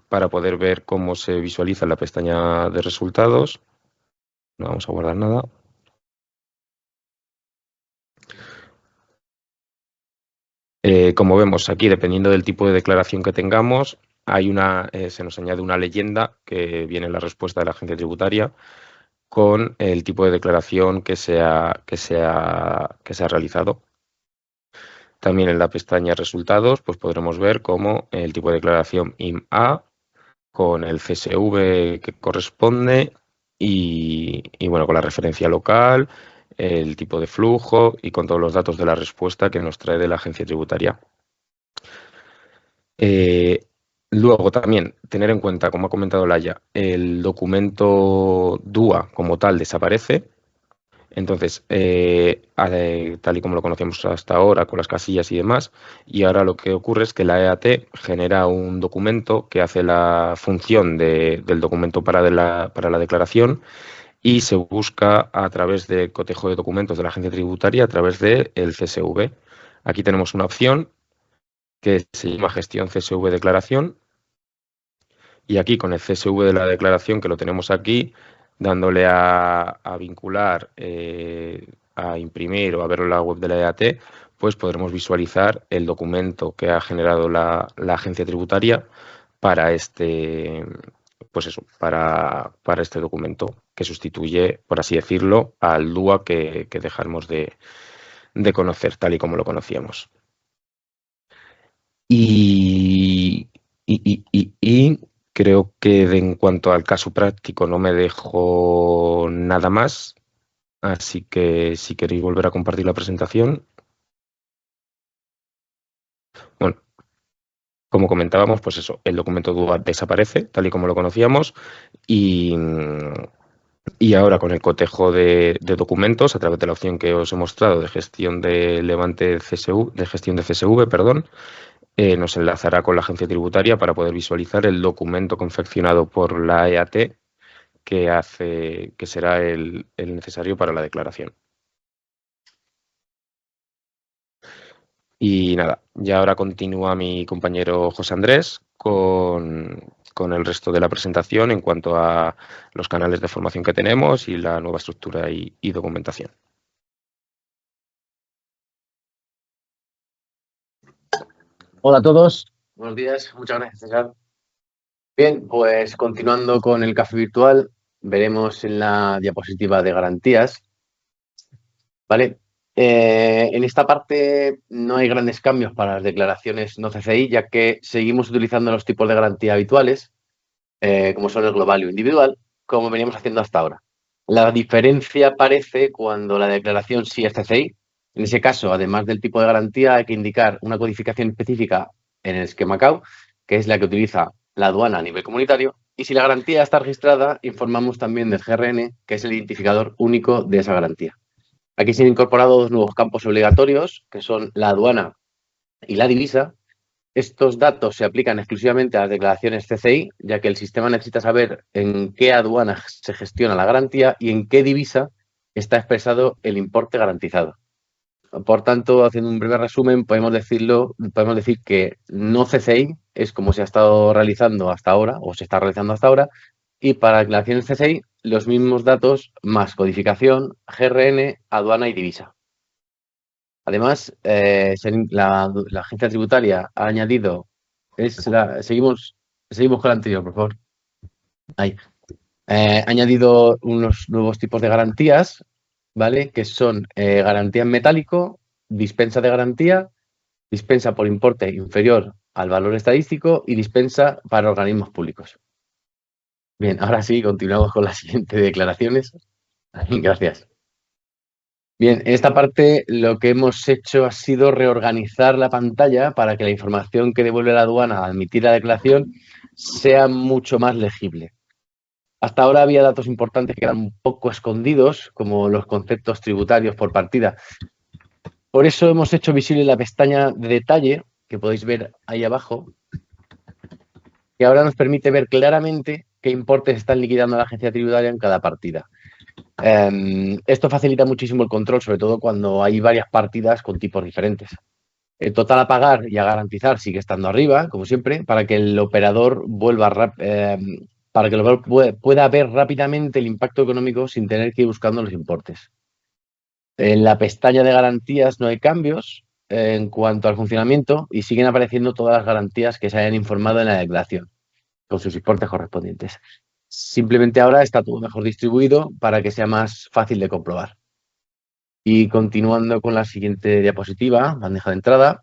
S4: para poder ver cómo se visualiza en la pestaña de resultados. No vamos a guardar nada. Como vemos aquí, dependiendo del tipo de declaración que tengamos, se nos añade una leyenda que viene en la respuesta de la agencia tributaria con el tipo de declaración que se ha realizado. También en la pestaña resultados pues podremos ver cómo el tipo de declaración IMA con el CSV que corresponde y bueno, con la referencia local, el tipo de flujo y con todos los datos de la respuesta que nos trae de la agencia tributaria. Luego también tener en cuenta, como ha comentado Laia, el documento DUA como tal desaparece. Entonces, tal y como lo conocíamos hasta ahora, con las casillas y demás, y ahora lo que ocurre es que la EAT genera un documento que hace la función del documento para la declaración y se busca a través del cotejo de documentos de la agencia tributaria a través del CSV. Aquí tenemos una opción que se llama gestión CSV declaración y aquí con el CSV de la declaración que lo tenemos aquí, dándole a vincular, a imprimir o a verlo en la web de la EAT, pues podremos visualizar el documento que ha generado la agencia tributaria para este, pues eso, para este documento que sustituye, por así decirlo, al DUA que dejamos de conocer tal y como lo conocíamos. Y creo que en cuanto al caso práctico no me dejo nada más, así que si queréis volver a compartir la presentación. Bueno, como comentábamos, pues eso, el documento DUA desaparece, tal y como lo conocíamos, y ahora con el cotejo de documentos, a través de la opción que os he mostrado de gestión de levante CSV, de gestión de CSV, perdón, nos enlazará con la agencia tributaria para poder visualizar el documento confeccionado por la EAT que será el necesario para la declaración. Y nada, ya ahora continúa mi compañero José Andrés con el resto de la presentación en cuanto a los canales de formación que tenemos y la nueva estructura y documentación.
S5: Hola a todos, buenos días, muchas gracias, César. Bien, pues continuando con el café virtual, veremos en la diapositiva de garantías. Vale, en esta parte no hay grandes cambios para las declaraciones no CCI, ya que seguimos utilizando los tipos de garantía habituales, como son el global y el individual, como veníamos haciendo hasta ahora. La diferencia aparece cuando la declaración sí es CCI. En ese caso, además del tipo de garantía, hay que indicar una codificación específica en el esquema CAU, que es la que utiliza la aduana a nivel comunitario. Y si la garantía está registrada, informamos también del GRN, que es el identificador único de esa garantía. Aquí se han incorporado dos nuevos campos obligatorios, que son la aduana y la divisa. Estos datos se aplican exclusivamente a las declaraciones CCI, ya que el sistema necesita saber en qué aduana se gestiona la garantía y en qué divisa está expresado el importe garantizado. Por tanto, haciendo un breve resumen, podemos decir que no CCI es como se ha estado realizando hasta ahora, o se está realizando hasta ahora, y para declaraciones CCI, los mismos datos más codificación, GRN, aduana y divisa. Además, la agencia tributaria ha añadido, seguimos con la anterior, por favor. Ahí. Ha añadido unos nuevos tipos de garantías, ¿vale? Que son garantía en metálico, dispensa de garantía, dispensa por importe inferior al valor estadístico y dispensa para organismos públicos. Bien, ahora sí, continuamos con las siguientes declaraciones. Gracias. Bien, en esta parte lo que hemos hecho ha sido reorganizar la pantalla para que la información que devuelve la aduana al admitir la declaración sea mucho más legible. Hasta ahora había datos importantes que eran un poco escondidos, como los conceptos tributarios por partida. Por eso hemos hecho visible la pestaña de detalle, que podéis ver ahí abajo, que ahora nos permite ver claramente qué importes están liquidando la agencia tributaria en cada partida. Esto facilita muchísimo el control, sobre todo cuando hay varias partidas con tipos diferentes. El total a pagar y a garantizar sigue estando arriba, como siempre, para que el operador pueda ver rápidamente el impacto económico sin tener que ir buscando los importes. En la pestaña de garantías no hay cambios, en cuanto al funcionamiento y siguen apareciendo todas las garantías que se hayan informado en la declaración, con sus importes correspondientes. Simplemente ahora está todo mejor distribuido para que sea más fácil de comprobar. Y continuando con la siguiente diapositiva, bandeja de entrada.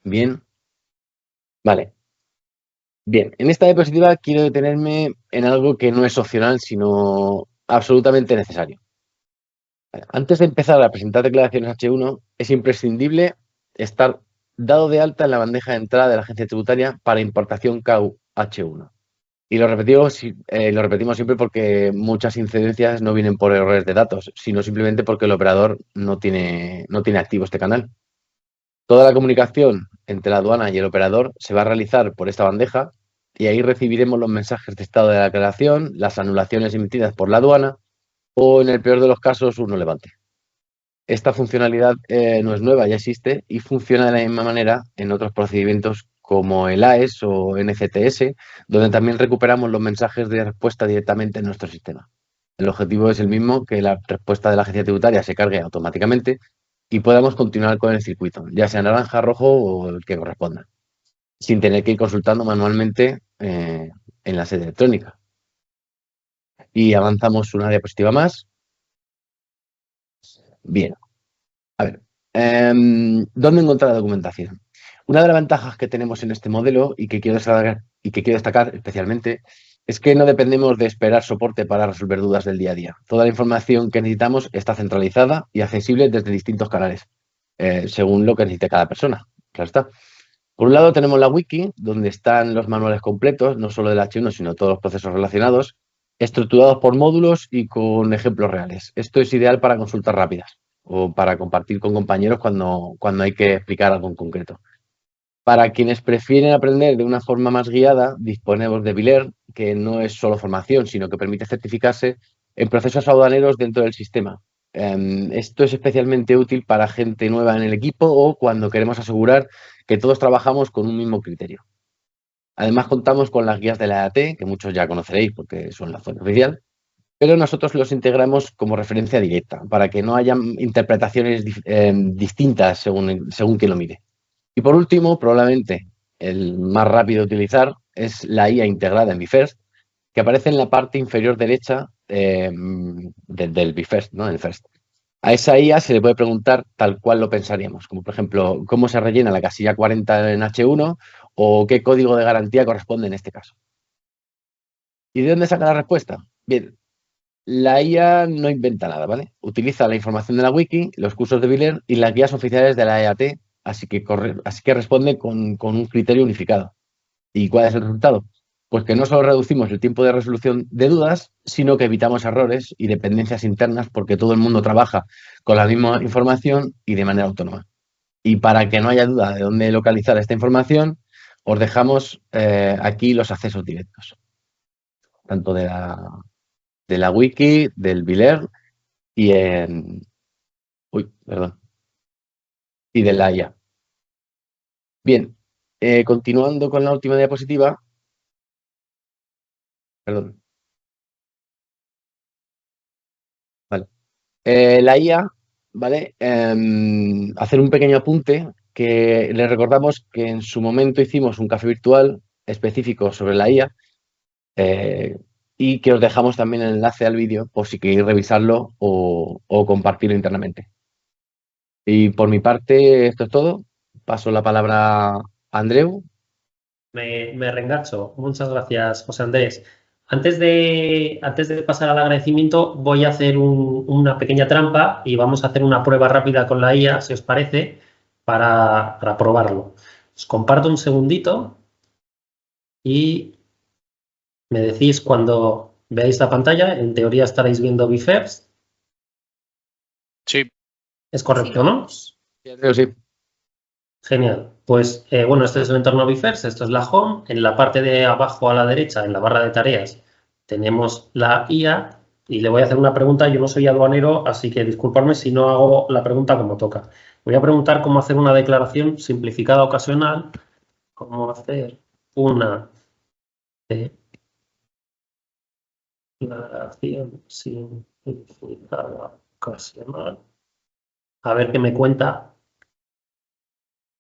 S5: Bien. Vale. Bien, en esta diapositiva quiero detenerme en algo que no es opcional, sino absolutamente necesario. Antes de empezar a presentar declaraciones H1, es imprescindible estar dado de alta en la bandeja de entrada de la agencia tributaria para importación CAU H1. Y lo repetimos siempre porque muchas incidencias no vienen por errores de datos, sino simplemente porque el operador no tiene activo este canal. Toda la comunicación entre la aduana y el operador se va a realizar por esta bandeja y ahí recibiremos los mensajes de estado de la declaración, las anulaciones emitidas por la aduana o, en el peor de los casos, un no levante. Esta funcionalidad no es nueva, ya existe y funciona de la misma manera en otros procedimientos como el AES o NCTS, donde también recuperamos los mensajes de respuesta directamente en nuestro sistema. El objetivo es el mismo, que la respuesta de la agencia tributaria se cargue automáticamente y podamos continuar con el circuito, ya sea naranja, rojo o el que corresponda, sin tener que ir consultando manualmente en la sede electrónica. Y avanzamos una diapositiva más. Bien. A ver, ¿dónde encontrar la documentación? Una de las ventajas que tenemos en este modelo y que quiero destacar especialmente es que no dependemos de esperar soporte para resolver dudas del día a día. Toda la información que necesitamos está centralizada y accesible desde distintos canales, según lo que necesite cada persona. Claro está. Por un lado tenemos la wiki, donde están los manuales completos, no solo del H1, sino todos los procesos relacionados, estructurados por módulos y con ejemplos reales. Esto es ideal para consultas rápidas o para compartir con compañeros cuando hay que explicar algo en concreto. Para quienes prefieren aprender de una forma más guiada, disponemos de Biler, que no es solo formación, sino que permite certificarse en procesos aduaneros dentro del sistema. Esto es especialmente útil para gente nueva en el equipo o cuando queremos asegurar que todos trabajamos con un mismo criterio. Además, contamos con las guías de la EAT, que muchos ya conoceréis porque son la fuente oficial, pero nosotros los integramos como referencia directa para que no haya interpretaciones distintas según quien lo mire. Y por último, probablemente el más rápido de utilizar es la IA integrada en BeFirst, que aparece en la parte inferior derecha del BeFirst, ¿no? El First. A esa IA se le puede preguntar tal cual lo pensaríamos, como por ejemplo, cómo se rellena la casilla 40 en H1 o qué código de garantía corresponde en este caso. ¿Y de dónde saca la respuesta? Bien, la IA no inventa nada, ¿vale? Utiliza la información de la wiki, los cursos de Biler y las guías oficiales de la EAT, así que responde con un criterio unificado. ¿Y cuál es el resultado? Pues que no solo reducimos el tiempo de resolución de dudas, sino que evitamos errores y dependencias internas porque todo el mundo trabaja con la misma información y de manera autónoma. Y para que no haya duda de dónde localizar esta información, os dejamos aquí los accesos directos, tanto de la wiki, del Biler y y de la IA. Bien, continuando con la última diapositiva. Perdón. Vale. La IA, ¿vale? Hacer un pequeño apunte que les recordamos que en su momento hicimos un café virtual específico sobre la IA y que os dejamos también el enlace al vídeo por si queréis revisarlo o compartirlo internamente. Y por mi parte, esto es todo. Paso la palabra a Andreu.
S1: Me reengancho. Muchas gracias, José Andrés. Antes de pasar al agradecimiento, voy a hacer una pequeña trampa y vamos a hacer una prueba rápida con la IA, si os parece, para probarlo. Os comparto un segundito y me decís cuando veáis la pantalla. En teoría estaréis viendo BeFirst.
S6: Sí.
S1: ¿Es correcto, no?
S5: Sí, Andreu, sí.
S1: Genial. Pues bueno, este es el entorno BeFirst, esto es la home. En la parte de abajo a la derecha, en la barra de tareas, tenemos la IA y le voy a hacer una pregunta. Yo no soy aduanero, así que disculpadme si no hago la pregunta como toca. Voy a preguntar cómo hacer una declaración simplificada ocasional. ¿Cómo hacer una declaración simplificada ocasional? A ver qué me cuenta.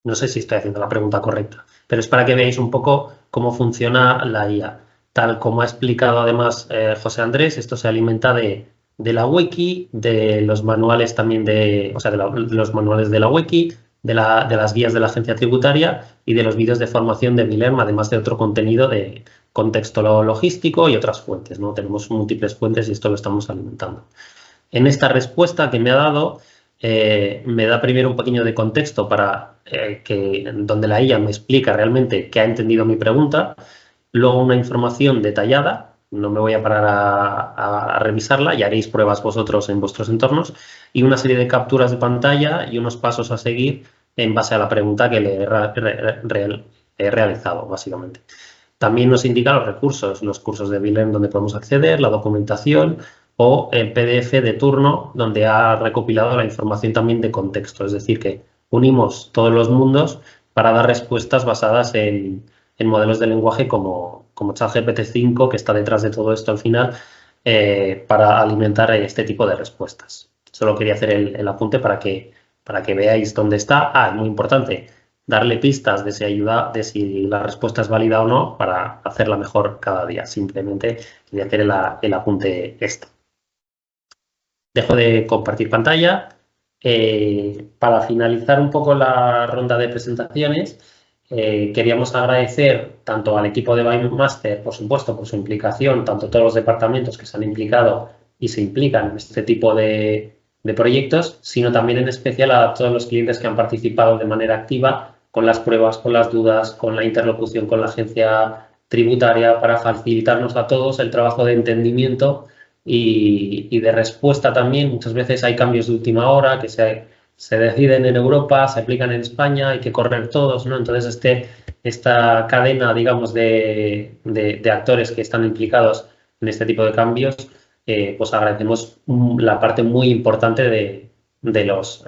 S1: No sé si estoy haciendo la pregunta correcta, pero es para que veáis un poco cómo funciona la IA. Tal como ha explicado además José Andrés, esto se alimenta de la wiki, de los manuales también de los manuales de la wiki, de las guías de la agencia tributaria y de los vídeos de formación de Guilherme, además de otro contenido de contexto logístico y otras fuentes, ¿no? Tenemos múltiples fuentes y esto lo estamos alimentando. En esta respuesta que me ha dado, me da primero un pequeño de contexto para donde la IA me explica realmente que ha entendido mi pregunta, luego una información detallada, no me voy a parar a revisarla, ya haréis pruebas vosotros en vuestros entornos, y una serie de capturas de pantalla y unos pasos a seguir en base a la pregunta que le he realizado, básicamente. También nos indica los cursos de Guilherme donde podemos acceder, la documentación o el PDF de turno donde ha recopilado la información también de contexto. Es decir, que unimos todos los mundos para dar respuestas basadas en modelos de lenguaje como ChatGPT 5, que está detrás de todo esto al final, para alimentar este tipo de respuestas. Solo quería hacer el apunte para que veáis dónde está. Ah, es muy importante darle pistas de si la respuesta es válida o no para hacerla mejor cada día. Simplemente quería hacer el apunte este. Dejo de compartir pantalla. Para finalizar un poco la ronda de presentaciones, queríamos agradecer tanto al equipo de Buymaster, por supuesto, por su implicación, tanto todos los departamentos que se han implicado y se implican en este tipo de proyectos, sino también en especial a todos los clientes que han participado de manera activa con las pruebas, con las dudas, con la interlocución con la agencia tributaria para facilitarnos a todos el trabajo de entendimiento y de respuesta también. Muchas veces hay cambios de última hora que se deciden en Europa, se aplican en España, hay que correr todos, ¿no? Entonces, esta cadena, digamos, de actores que están implicados en este tipo de cambios, pues agradecemos la parte muy importante de los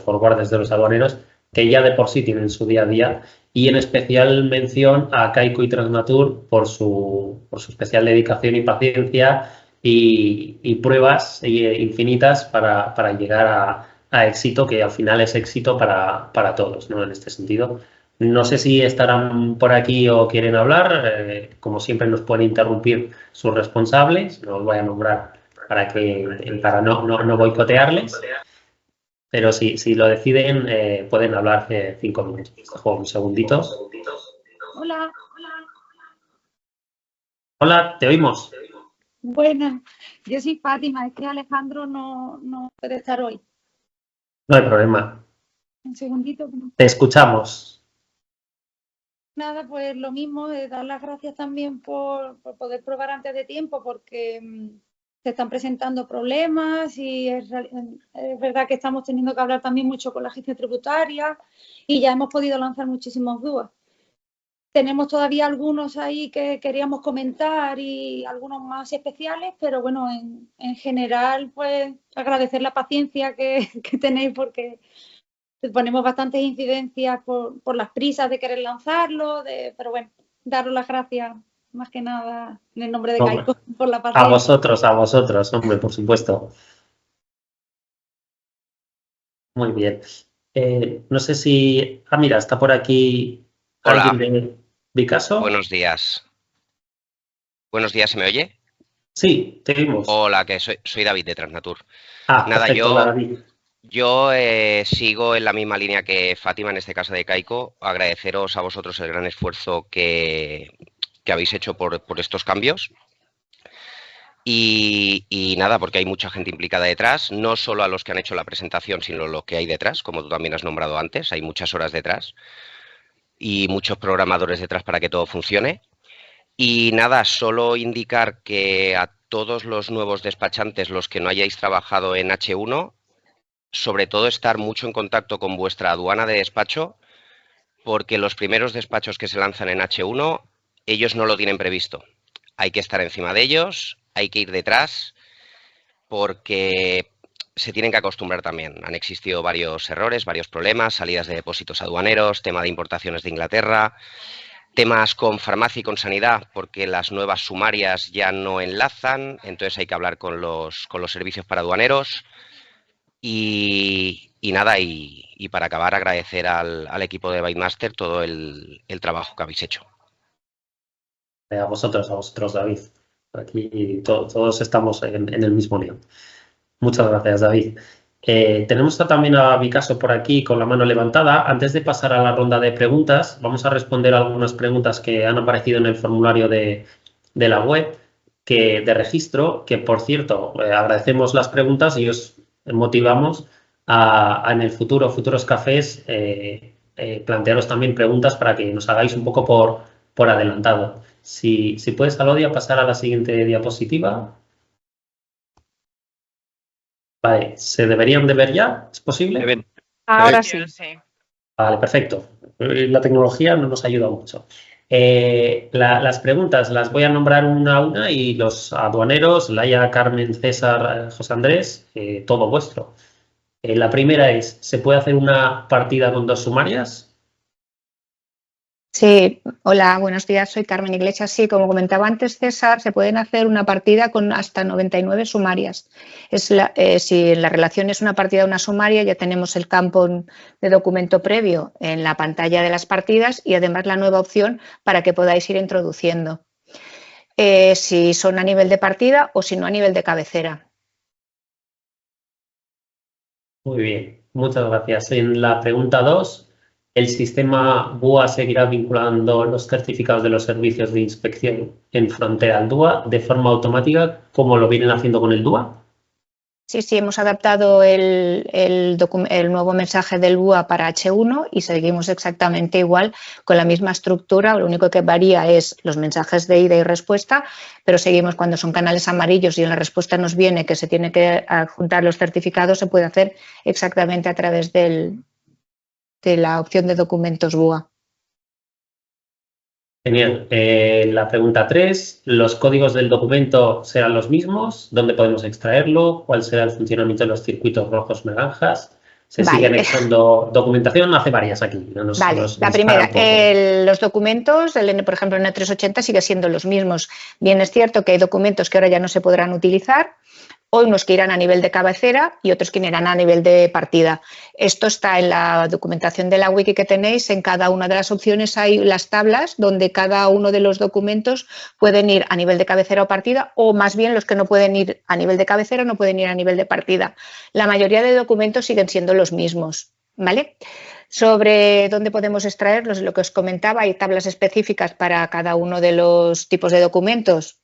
S1: forwarders, de los aduaneros, que ya de por sí tienen su día a día, y en especial mención a Kaiko y Transnatur por su especial dedicación y paciencia y pruebas infinitas para llegar a éxito, que al final es éxito para todos, ¿no? En este sentido. No sé si estarán por aquí o quieren hablar. Como siempre nos pueden interrumpir sus responsables. No os voy a nombrar para no boicotearles. Pero si lo deciden, pueden hablar 5 minutos. Dejo un segundito.
S7: Hola.
S1: Hola, te oímos.
S7: Buenas, yo soy Fátima, es que Alejandro no puede estar hoy.
S1: No hay problema.
S7: Un segundito.
S1: Te escuchamos.
S7: Nada, pues lo mismo, dar las gracias también por poder probar antes de tiempo, porque se están presentando problemas y es verdad que estamos teniendo que hablar también mucho con la agencia tributaria y ya hemos podido lanzar muchísimas dudas. Tenemos todavía algunos ahí que queríamos comentar y algunos más especiales, pero bueno, en general, pues agradecer la paciencia que tenéis porque ponemos bastantes incidencias por las prisas de querer lanzarlo, pero bueno, daros las gracias más que nada en el nombre de Kaiko por la paciencia.
S1: A vosotros, hombre, por supuesto. Muy bien. No sé si... Ah, mira, está por aquí
S8: Hola.
S1: alguien de Vicaso.
S8: Buenos días. Buenos días, ¿se me oye?
S1: Sí, te oímos.
S8: Hola, que soy David de Transnatur.
S1: Nada, perfecto, David.
S8: Yo sigo en la misma línea que Fátima, en este caso de Kaiko. Agradeceros a vosotros el gran esfuerzo que habéis hecho por estos cambios. Y nada, porque hay mucha gente implicada detrás, no solo a los que han hecho la presentación, sino lo que hay detrás, como tú también has nombrado antes. Hay muchas horas detrás y muchos programadores detrás para que todo funcione. Y nada, solo indicar que a todos los nuevos despachantes, los que no hayáis trabajado en H1, sobre todo estar mucho en contacto con vuestra aduana de despacho, porque los primeros despachos que se lanzan en H1, ellos no lo tienen previsto. Hay que estar encima de ellos, hay que ir detrás, porque se tienen que acostumbrar también. Han existido varios errores, varios problemas, salidas de depósitos aduaneros, tema de importaciones de Inglaterra, temas con farmacia y con sanidad, porque las nuevas sumarias ya no enlazan, entonces hay que hablar con los servicios para aduaneros. Y Y nada, y para acabar, agradecer al equipo de Bytemaster todo el trabajo que habéis hecho.
S1: A vosotros, David. Aquí todos estamos en el mismo lío. Muchas gracias, David. Tenemos también a Vicaso por aquí con la mano levantada. Antes de pasar a la ronda de preguntas, vamos a responder algunas preguntas que han aparecido en el formulario de la web de registro, que por cierto, agradecemos las preguntas y os motivamos a en el futuros cafés, plantearos también preguntas para que nos hagáis un poco por adelantado. Si puedes, Alodia, pasar a la siguiente diapositiva. Vale, ¿se deberían de ver ya? ¿Es posible?
S3: Ahora sí.
S1: Vale, perfecto. La tecnología no nos ayuda mucho. Las preguntas las voy a nombrar una a una y los aduaneros, Laia, Carmen, César, José Andrés, todo vuestro. La primera es, ¿se puede hacer una partida con 2 sumarias?
S9: Sí, hola, buenos días, soy Carmen Iglesias. Sí, como comentaba antes César, se pueden hacer una partida con hasta 99 sumarias. Si la relación es una partida una sumaria, ya tenemos el campo de documento previo en la pantalla de las partidas y además la nueva opción para que podáis ir introduciendo. Si son a nivel de partida o si no a nivel de cabecera.
S1: Muy bien, muchas gracias. En la pregunta 2, ¿el sistema BUA seguirá vinculando los certificados de los servicios de inspección en frontera al DUA de forma automática como lo vienen haciendo con el DUA?
S9: Sí, hemos adaptado el nuevo mensaje del BUA para H1 y seguimos exactamente igual con la misma estructura. Lo único que varía es los mensajes de ida y respuesta, pero seguimos cuando son canales amarillos y en la respuesta nos viene que se tiene que adjuntar los certificados, se puede hacer exactamente a través de la opción de documentos BUA.
S1: Genial. La pregunta 3, ¿los códigos del documento serán los mismos? ¿Dónde podemos extraerlo? ¿Cuál será el funcionamiento de los circuitos rojos naranjas? ¿Se sigue anexando documentación? Hace varias aquí.
S9: La primera, los documentos, por ejemplo, en el 380 sigue siendo los mismos. Bien, es cierto que hay documentos que ahora ya no se podrán utilizar. Hoy unos que irán a nivel de cabecera y otros que irán a nivel de partida. Esto está en la documentación de la wiki que tenéis. En cada una de las opciones hay las tablas donde cada uno de los documentos pueden ir a nivel de cabecera o partida, o más bien los que no pueden ir a nivel de cabecera no pueden ir a nivel de partida. La mayoría de documentos siguen siendo los mismos, ¿vale? Sobre dónde podemos extraerlos, lo que os comentaba, hay tablas específicas para cada uno de los tipos de documentos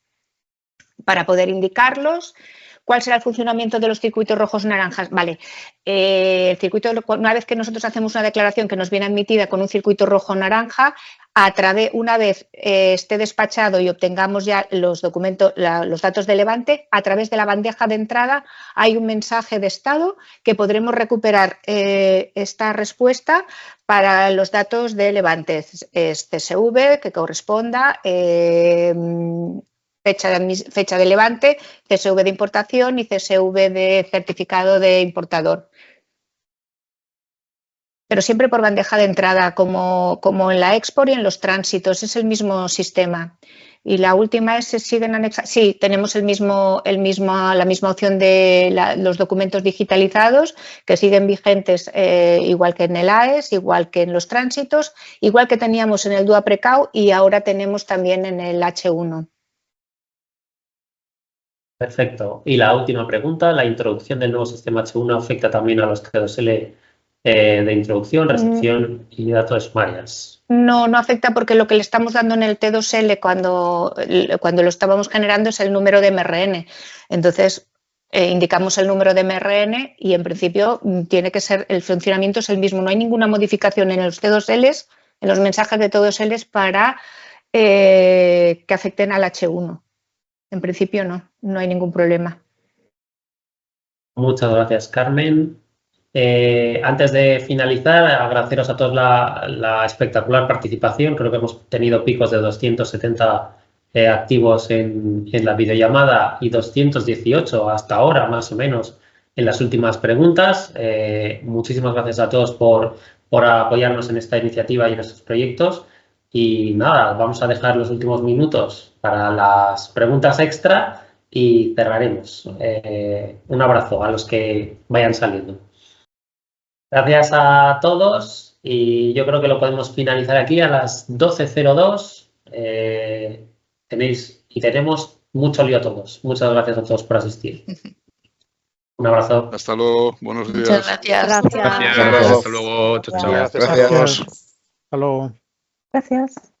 S9: para poder indicarlos. ¿Cuál será el funcionamiento de los circuitos rojos naranjas? Vale, el circuito, una vez que nosotros hacemos una declaración que nos viene admitida con un circuito rojo naranja, una vez esté despachado y obtengamos ya los documentos, los datos de Levante, a través de la bandeja de entrada hay un mensaje de estado que podremos recuperar esta respuesta para los datos de Levante. Es CSV que corresponda. Fecha de Levante, CSV de importación y CSV de certificado de importador. Pero siempre por bandeja de entrada, como en la export y en los tránsitos, es el mismo sistema. Y la última es, ¿se siguen anexando? Sí, tenemos la misma opción de los documentos digitalizados, que siguen vigentes igual que en el AES, igual que en los tránsitos, igual que teníamos en el DUA Precau y ahora tenemos también en el H1.
S1: Perfecto. Y la última pregunta, ¿la introducción del nuevo sistema H1 afecta también a los T2L de introducción, recepción y datos sumarias?
S9: No, no afecta porque lo que le estamos dando en el T2L cuando lo estábamos generando es el número de MRN. Entonces, indicamos el número de MRN y en principio tiene que ser, el funcionamiento es el mismo. No hay ninguna modificación en los T2Ls, en los mensajes de T2Ls para que afecten al H1. En principio no hay ningún problema.
S1: Muchas gracias, Carmen. Antes de finalizar, agradeceros a todos la espectacular participación. Creo que hemos tenido picos de 270 activos en la videollamada y 218 hasta ahora, más o menos, en las últimas preguntas. Muchísimas gracias a todos por apoyarnos en esta iniciativa y en estos proyectos. Y nada, vamos a dejar los últimos minutos para las preguntas extra y cerraremos. Un abrazo a los que vayan saliendo. Gracias a todos y yo creo que lo podemos finalizar aquí a las 12:02. Tenemos mucho lío a todos. Muchas gracias a todos por asistir. Un abrazo.
S10: Hasta luego. Buenos días.
S3: Muchas gracias.
S4: Gracias. Hasta luego. Chao, chao.
S10: Gracias.
S2: Hasta luego.
S7: Gracias.